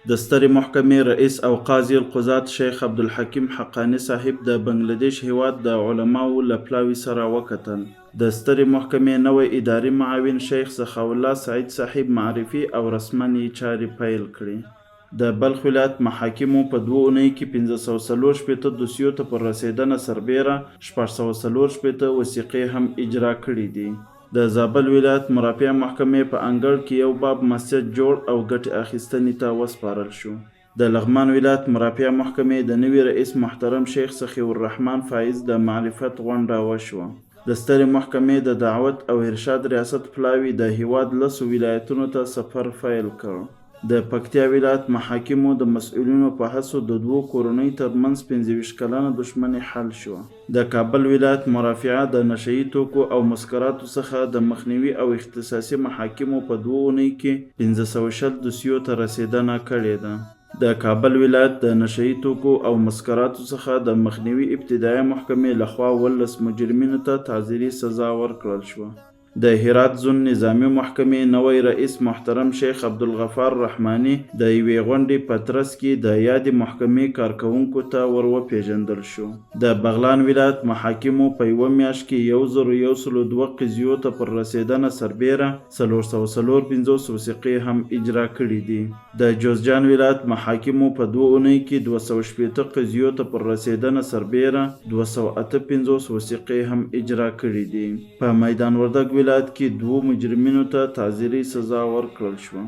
د سترې محکمې رئیس او قاضي القضات شیخ عبدالحکیم حقانی صاحب د بنګلادیش هیواد د علماو له پلاوي سره وکتل. د سترې محکمې نوی اداري معاون شیخ سخاو الله سعید صاحب معرفي او رسمن یې چارې پیل کړې. د بلخ ولایت محاکمو په 2 اونۍ کې 544 دوسیو ته پر رسېدنه سربیره 644 وثیقې هم اجرا کړي دي. د زابل ولایت مرافع محکمې په انګړ کې یو باب مسجد جوړ او ګټې اخیستنې ته وسپارل شو. د لغمان ولایت مرافع محکمې د نوي رئیس محترم شیخ سخی الرحمن فایز د معرفت غونډه وشوه. د سترې محکمې د دعوت او ارشاد ریاست پلاوي د هیواد 10 ولایتونو ته سفر پیل کړ. د پکتیا ولایت محاکمو د مسؤلینو په هڅو د 2 کورنیو ترمنځ 25 کلنه دښمني حل شوه. د کابل ولایت مرافعه د نشهیي توکو او مسکراتو څخه د مخنیوي او اختصاصي محاکمو په 2 اونۍ کې 520 دوسیو ته رسېدنه کړې ده. د کابل ولایت د نشهیي توکو او مسکراتو څخه د مخنیوي ابتدایي محکمې لخوا 19 مجرمینو ته تعزیري سزا ورکړل شوه. د هرات زون نظامي محکمې نوی رئیس محترم شیخ عبدالغفار رحماني د یوې غونډې په ترڅ کې د یادې محکمې کارکوونکو ته وروپېژندل شو. د بغلان ولایت محاکمو په یوه میاشت کې 1102 قضیو ته پر رسېدنه سربیره 455 وثیقې هم اجرا کړي دي. د جوزجان ولایت محاکمو په 2 اونۍ کې 260 قضیو ته پر رسېدنه سربیره 258 وثیقې هم اجرا کړي دي. په میدان وردګ ولایت کې 2 مجرمینو ته تعزیري سزا ورکړل شوه.